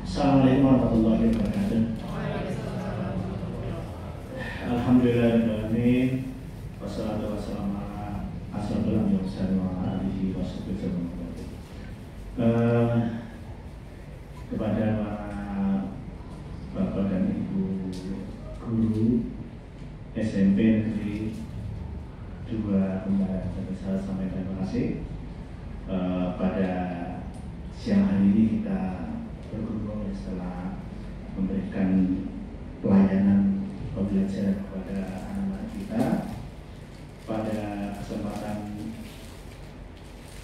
Assalamualaikum warahmatullahi wabarakatuh. Alhamdulillahirrahmanirrahim. Wassalatu wassalamu ala asyrofil anbiya'i wa ala alihi wasahbihi. Kepada para bapak dan ibu guru SMP Negeri 2 Kembaran, saya sampaikan terima kasih. Pada siang hari ini kita berkumpul setelah memberikan pelayanan pembelajaran kepada anak-anak kita. Pada kesempatan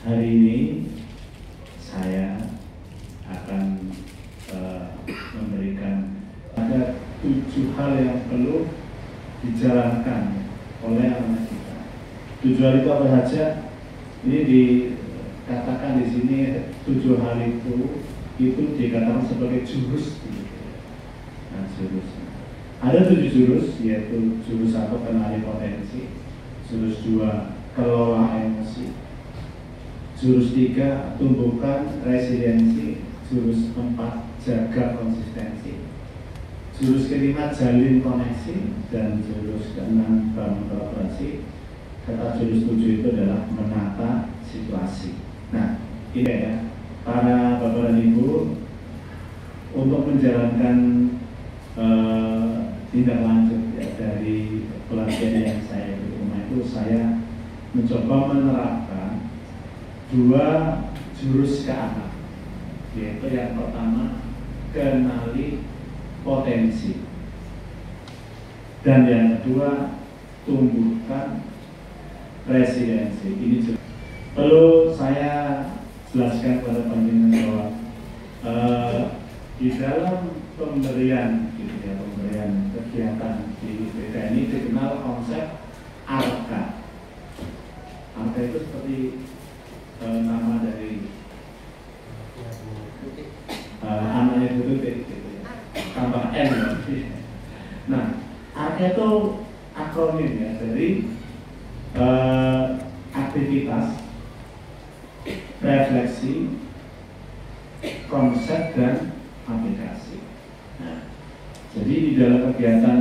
hari ini saya akan memberikan ada 7 hal yang perlu dijalankan oleh anak kita. 7 hal itu apa saja? Ini dikatakan di sini 7 hal itu dikatakan sebagai jurus. Nah, jurus. Ada 7 jurus, yaitu jurus 1 kenali potensi, jurus 2 kelola emosi, jurus 3 tumbuhkan resiliensi, jurus 4 jaga konsistensi, jurus kelima jalin koneksi, dan jurus ke-6 bangun kolaborasi. Kata jurus 7 itu adalah menata situasi. Nah, ini ya, para bapak dan ibu, untuk menjalankan tindak lanjut ya, dari pelatihan yang saya di rumah itu, saya mencoba menerapkan 2 jurus ke anak, yaitu yang pertama kenali potensi, dan yang kedua tumbuhkan resiliensi. Ini perlu saya jelaskan kepada panjenengan bahwa di dalam pemberian gitu ya, pemberian kegiatan di IPK ini dikenal konsep ARKA. ARKA itu seperti nama dari anaknya itu gitu ya, tambah N. Nah, ARKA itu akronim ya dari aktivitas, refleksi, konsep, dan aplikasi. Nah, jadi di dalam kegiatan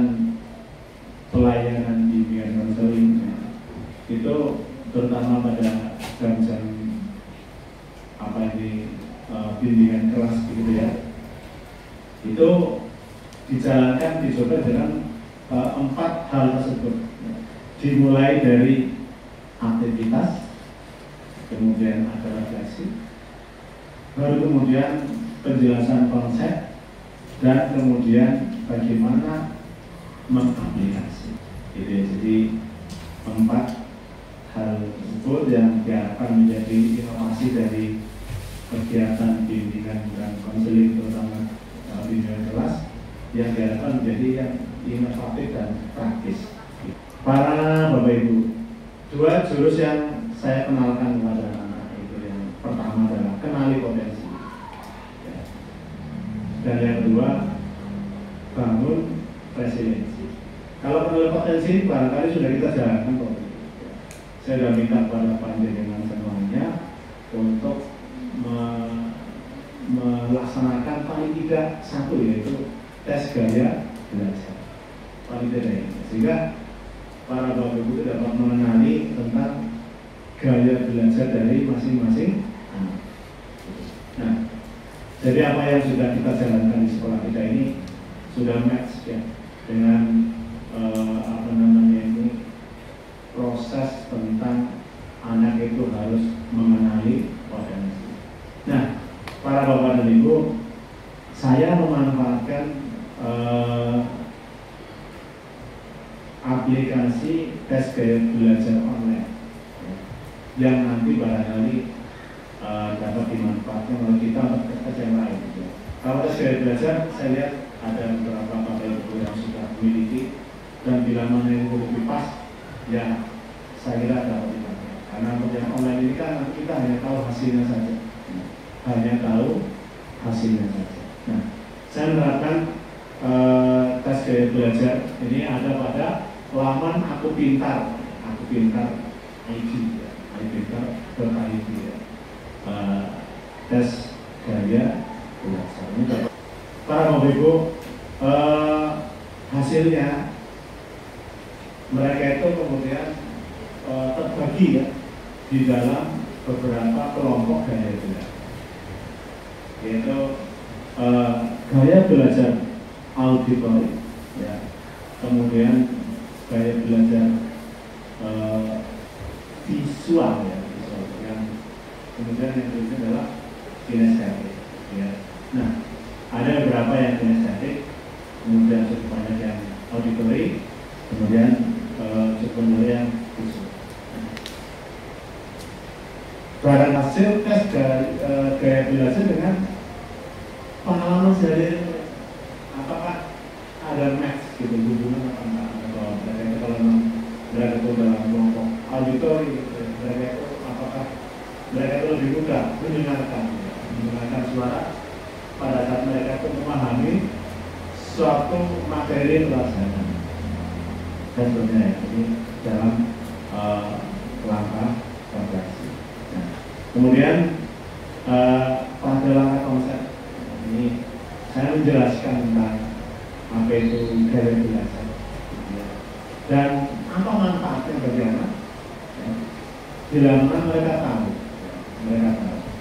pelayanan bimbingan konseling itu terutama pada jam-jam bimbingan kelas gitu ya, itu dijalankan, dicoba dengan 4 hal tersebut. Dimulai dari aktivitas, kemudian ada refleksi, baru kemudian penjelasan konsep, dan kemudian bagaimana mengaplikasi. Jadi 4 hal tersebut yang diharapkan menjadi inovasi dari kegiatan bimbingan dan konseling, terutama bimbingan kelas, yang diharapkan menjadi yang inovatif dan praktis. Para bapak ibu, 2 jurus yang saya kenalkan kepada anak itu, yang pertama adalah kenali potensi, dan yang kedua bangun resiliensi. Kalau kenali potensi barangkali sudah kita jalankan kok. Saya sudah minta kepada panjenengan semuanya untuk melaksanakan paling tidak 1, yaitu tes gaya belajar. Paling tidak, sehingga para bapak ibu dapat mengenali tentang gaya belajar dari masing-masing anak. Nah, jadi apa yang sudah kita jalankan di sekolah kita ini sudah match ya dengan proses tentang anak itu harus mengenali potensi. Nah, para bapak dan ibu, saya memanfaatkan aplikasi tes gaya belajar online yang nanti barangkali dapat dimanfaatkan oleh kita untuk tes yang lain. Kalau tes gaya belajar, saya lihat ada beberapa bapak ibu yang sudah memiliki, dan bila mana itu lebih pas, ya saya kira dapat dipakai. Karena untuk yang online ini kan kita hanya tahu hasilnya saja, Nah, saya menerapkan tes gaya belajar ini ada pada laman Aku Pintar ID ya, pintar.id ya. Tes gaya belajar ini para Bapak Ibu, hasilnya mereka itu kemudian terbagi ya di dalam beberapa kelompok gaya belajar, yaitu gaya belajar auditori, ya, kemudian gaya belajar visual, ya, visual, yang kemudian yang berikutnya adalah kinestetik, ya. Nah, ada beberapa yang kinestetik, kemudian cukup banyak yang auditori, kemudian cukup banyak yang visual. Barang hasil tes gaya belajar dengan pengalaman sehari, apakah ada match gitu, hubungan apa enggak, atau mereka itu kalau mereka itu dalam kelompok auditori, mereka itu apakah mereka itu lebih mudah mendengarkan suara pada saat mereka itu memahami suatu materi pelajaran dan sebagainya. Ini dalam langkah progresi. Nah, kemudian pada langkah konsep ini saya menjelaskan tentang apa itu gaya belajar dan apa manfaatnya bagi anak. Bila mana mereka tahu,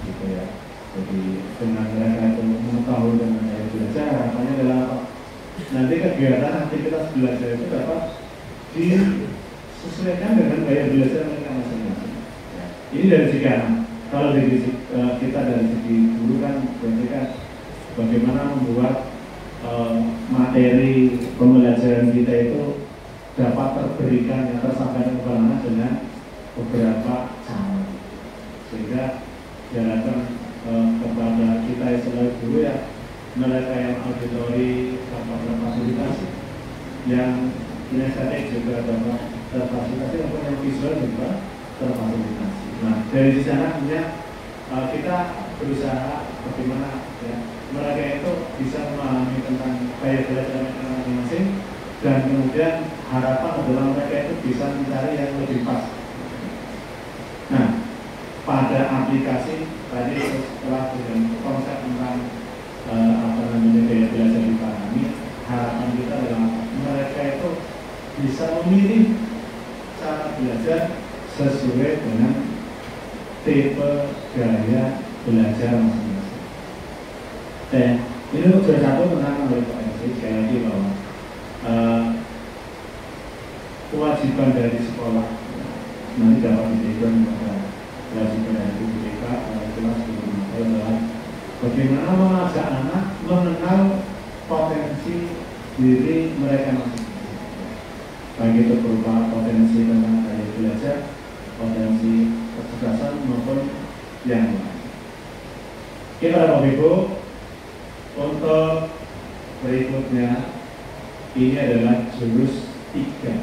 gitu ya. Jadi dengan mereka itu mengetahui dengan gaya belajar, harapannya adalah apa? Nanti kegiatan aktivitas belajar itu dapat disesuaikan dengan gaya belajar mereka masing-masing. Ya. Ini dari segi anak. Kalau dari kita dari segi guru kan berarti kan bagaimana membuat materi pembelajaran kita itu dapat terberikan yang tersampaikan kepada anak dengan beberapa cara, sehingga diharapkan kepada kita sebagai guru ya, mereka yang auditori dapat terfasilitasi, yang kinestetik juga dapat terfasilitasi, ataupun yang visual juga terfasilitasi. Nah, dari sana punya kita berusaha bagaimana ya, mereka itu bisa memahami tentang gaya belajar mereka masing-masing, dan kemudian harapan adalah mereka itu bisa mencari yang lebih pas. Nah, pada aplikasi tadi setelah dengan konsep tentang gaya belajar dipahami, harapan kita adalah mereka itu bisa memilih cara belajar sesuai dengan tipe gaya belajar masing-masing. Dan ini untuk satu tentang kompetensi, sekali lagi bahwa kewajiban dari sekolah nanti dapat diberikan kepada kewajiban dari BPK kelas adalah bagaimana mengajak anak mengenal potensi diri mereka masing-masing, baik itu berupa potensi tentang gaya belajar, potensi kecerdasan maupun yang lain. Kita Bapak Ibu, untuk berikutnya ini adalah jurus 3,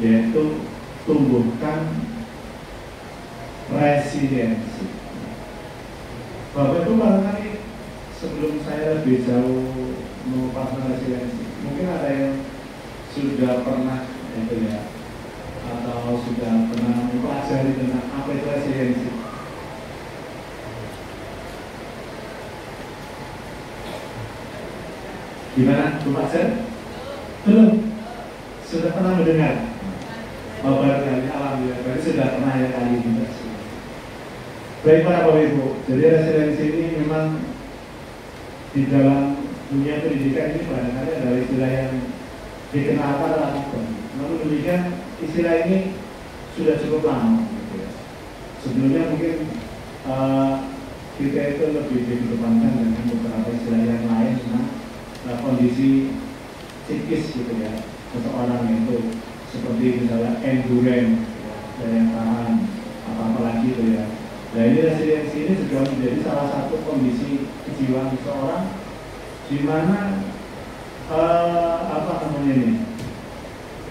yaitu tumbuhkan resiliensi. Bapak Ibu barangkali sebelum saya lebih jauh mengupas resiliensi, mungkin ada yang sudah pernah itu ya, atau sudah pernah mempelajari tentang apa itu resiliensi. Gimana, Bu Pak Jen? Belum? Sudah pernah mendengar? Oh, barangkali alhamdulillah, berarti sudah pernah ya kali ini. Baik para Bapak Ibu, jadi resiliensi ini memang di dalam dunia pendidikan ini barangkali ada istilah yang dikenalkan lakukan. Namun demikian istilah ini sudah cukup lama. Gitu ya. Sebelumnya mungkin kita itu lebih dikedepankan dengan beberapa istilah yang lain tentang kondisi psikis gitu ya seseorang itu, seperti misalnya endurance, daya tahan, apa lagi itu ya. Nah ini resiliensi ini juga menjadi salah satu kondisi kejiwaan seseorang di mana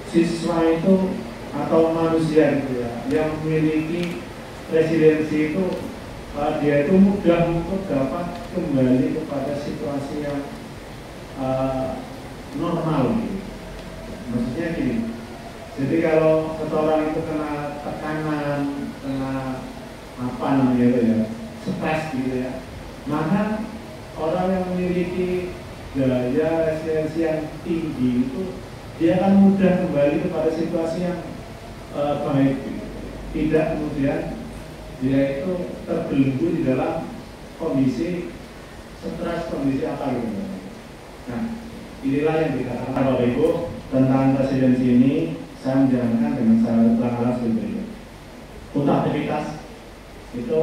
siswa itu atau manusia gitu ya yang memiliki resiliensi itu dia itu mudah untuk dapat kembali kepada situasi yang normal gitu. Maksudnya gini, jadi kalau seseorang itu kena tekanan, kena apa namanya itu ya, stres gitu ya, maka orang yang memiliki daya resiliensi yang tinggi itu dia akan mudah kembali kepada situasi yang baik, tidak kemudian dia itu terbelenggu di dalam kondisi stres, kondisi apa gitu. Nah, inilah yang dikatakan Bapak Ibu tentang resiliensi ini. Saya menjalankan dengan cara seperti itu. Untuk aktivitas itu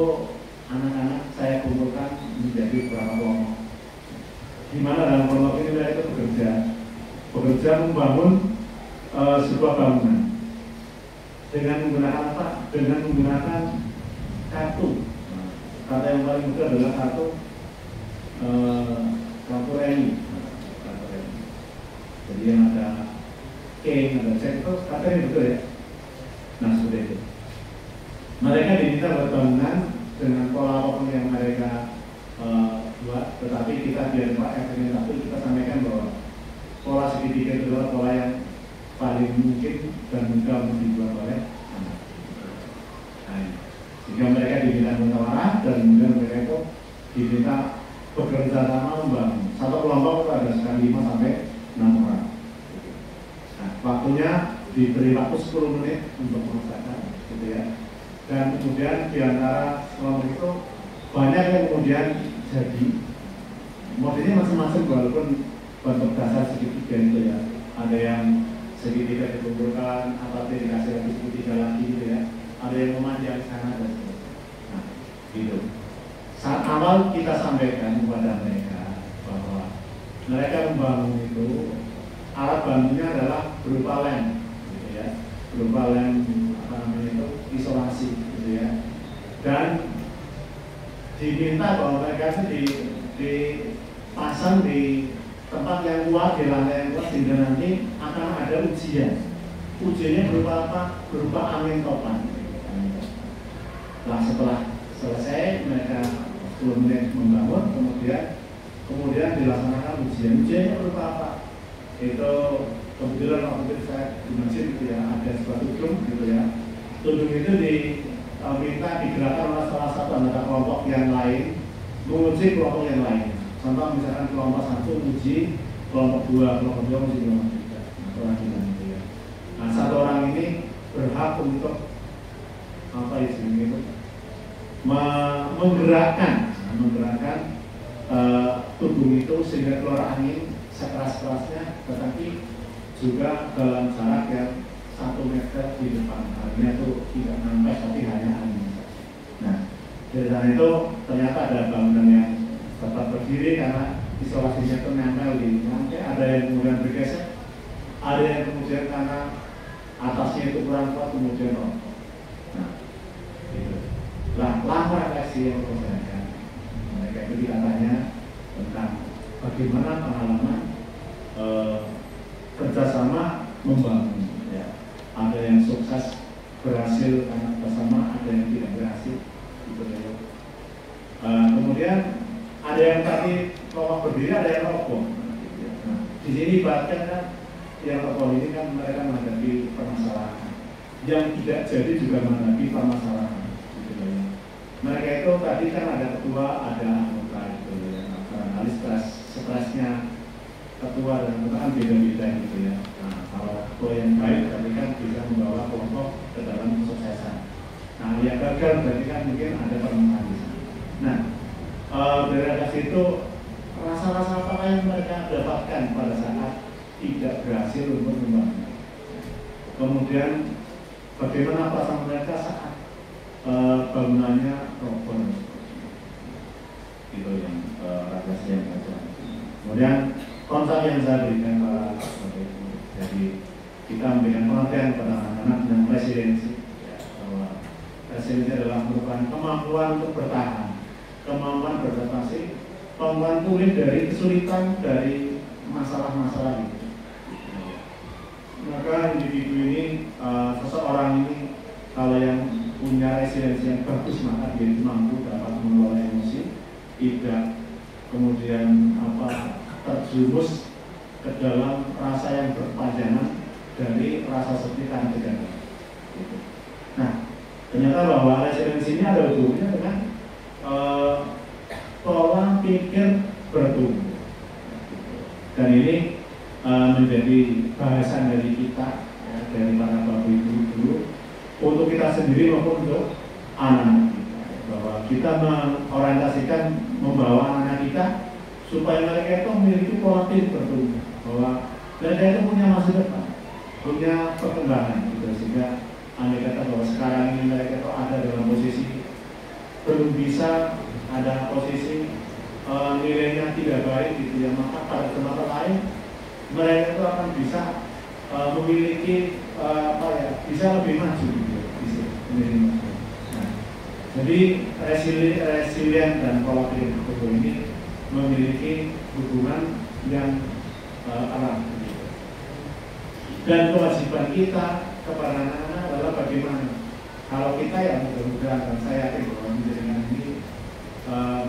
anak-anak saya kumpulkan menjadi beberapa kelompok. Di mana dalam kelompok ini mereka itu bekerja membangun sebuah bangunan dengan menggunakan apa? Dengan menggunakan kartu. Kata yang paling mudah adalah kartu remi. Jadi yang ada K, ada C, itu katanya betul ya. Nah seperti itu. Mereka diminta berbangunan dengan pola apapun yang mereka buat, tetapi kita biar Pak efeknya satu, kita sampaikan bahwa pola segitiga itu adalah pola yang paling mungkin dan mudah untuk dibuat oleh anak. Nah, sehingga mereka diminta musyawarah dan kemudian mereka itu diminta bekerja sama membangun. Satu kelompok itu ada sekali 5 sampai 6 orang. Nah, waktunya diberi waktu 10 menit untuk mengerjakan, gitu ya. Dan kemudian di antara kelompok itu banyak yang kemudian jadi modelnya masing-masing walaupun bentuk dasar segitiga itu ya. Ada yang segitiga dikumpulkan, atau dikasih lagi segitiga lagi gitu ya. Ada yang memanjang sana dan seterusnya. Nah, gitu. Saat awal kita sampaikan kepada mereka bahwa mereka membangun itu alat bantunya adalah berupa lem, gitu ya, berupa lem apa namanya itu isolasi, gitu ya, dan diminta bahwa mereka itu dipasang di tempat yang kuat, di lantai yang kuat, sehingga nanti akan ada ujian. Ujiannya berupa apa? Berupa angin topan. Nah setelah selesai mereka 10 menit membangun, kemudian dilaksanakan ujian. Ujiannya berupa apa? Itu kebetulan waktu itu saya di masjid gitu ya, ada sebuah tudung gitu ya. Tudung itu diminta digerakkan oleh salah satu anggota kelompok yang lain menguji kelompok yang lain. Contoh misalkan kelompok 1 uji kelompok 2, kelompok 2 uji kelompok 3. Gitu ya. Nah, satu orang ini berhak untuk apa istilahnya itu menggerakkan tudung itu sehingga keluar angin sekeras-kerasnya, tetapi juga dalam jarak yang 1 meter di depan. Artinya itu tidak sampai, tapi hanya angin. Nah, dari sana itu ternyata ada bangunan yang tetap berdiri karena isolasinya itu nempel di lantai. Ada yang kemudian bergeser, ada yang kemudian karena atasnya itu kurang kuat kemudian roboh. Nah, itu. Langkah refleksi yang dikerjakan mereka itu dikatanya tentang bagaimana pengalaman kerjasama membangun. Ya. Ada yang sukses berhasil karena bersama, ada yang tidak berhasil. Gitu ya. Kemudian ada yang tadi kelompok berdiri, ada yang roboh. Nah, di sini bahkan kan yang roboh ini kan mereka menghadapi permasalahan, yang tidak jadi juga menghadapi permasalahan. Mereka itu tadi kan ada ketua, ada anggota gitu ya. Barangkali stresnya ketua dan anggota kan beda-beda gitu ya. Nah, kalau ketua yang baik berarti kan bisa membawa kelompok ke dalam kesuksesan. Nah, yang gagal berarti kan mungkin ada permasalahan di sana. Nah, dari atas itu rasa-rasa apa yang mereka dapatkan pada saat tidak berhasil untuk membangun. Kemudian bagaimana perasaan mereka saat bangunannya roboh, itu yang refleksi yang saya. Kemudian konsep yang saya berikan seperti itu. Jadi kita memberikan pengertian kepada anak-anak tentang resiliensi, ya, bahwa resiliensi adalah merupakan kemampuan untuk bertahan, kemampuan beradaptasi, kemampuan pulih dari kesulitan, dari masalah-masalah itu. Maka individu ini, seseorang ini kalau yang punya resiliensi yang bagus, maka dia mampu dapat mengelola emosi, tidak kemudian terjerumus ke dalam rasa yang berkepanjangan dari rasa sedih dan kegagalan. Gitu. Nah, ternyata bahwa resiliensi ini ada hubungannya dengan pola pikir bertumbuh. Dan ini menjadi bahasan dari kita, ya, dari para bapak ibu dulu, untuk kita sendiri maupun untuk anak kita, bahwa kita mengorientasikan membawa anak kita supaya mereka itu memiliki pola pikir bertumbuh, bahwa mereka itu punya masa depan, punya perkembangan, gitu. Sehingga andai kata bahwa sekarang ini mereka itu ada dalam posisi belum bisa, ada posisi nilainya tidak baik, gitu ya, maka pada kesempatan lain mereka itu akan bisa memiliki bisa lebih maju, gitu, Nah, jadi resilient dan pola pikir bertumbuh ini memiliki hubungan yang erat, gitu. Dan kewajiban kita kepada anak-anak adalah bagaimana kalau kita yang mudah-mudahan, dan saya yakin bahwa menjadikan ini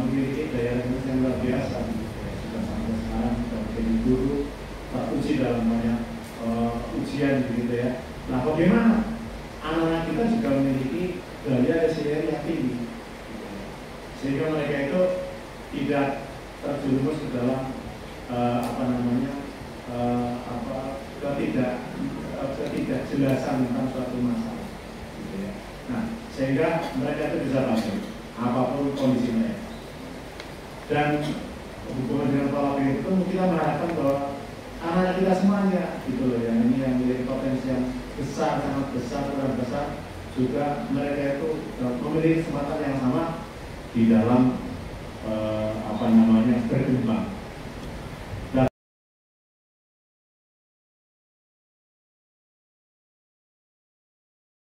memiliki daya lembut yang luar biasa, gitu. Sudah sampai sekarang sudah menjadi guru, teruji dalam banyak ujian, gitu ya. Nah, bagaimana anak-anak kita juga memiliki daya resilient yang tinggi, gitu. Sehingga mereka itu tidak terjerumus ke dalam ketidakjelasan tentang suatu masalah, gitu ya. Nah, sehingga mereka itu bisa bangkit apapun kondisi mereka. Dan hubungan dengan pola pikir itu kita mengharapkan bahwa anak-anak kita semuanya, gitu loh, yang ini yang memiliki potensi yang besar, sangat besar, kurang besar, juga mereka itu memiliki kesempatan yang sama di dalam berkembang.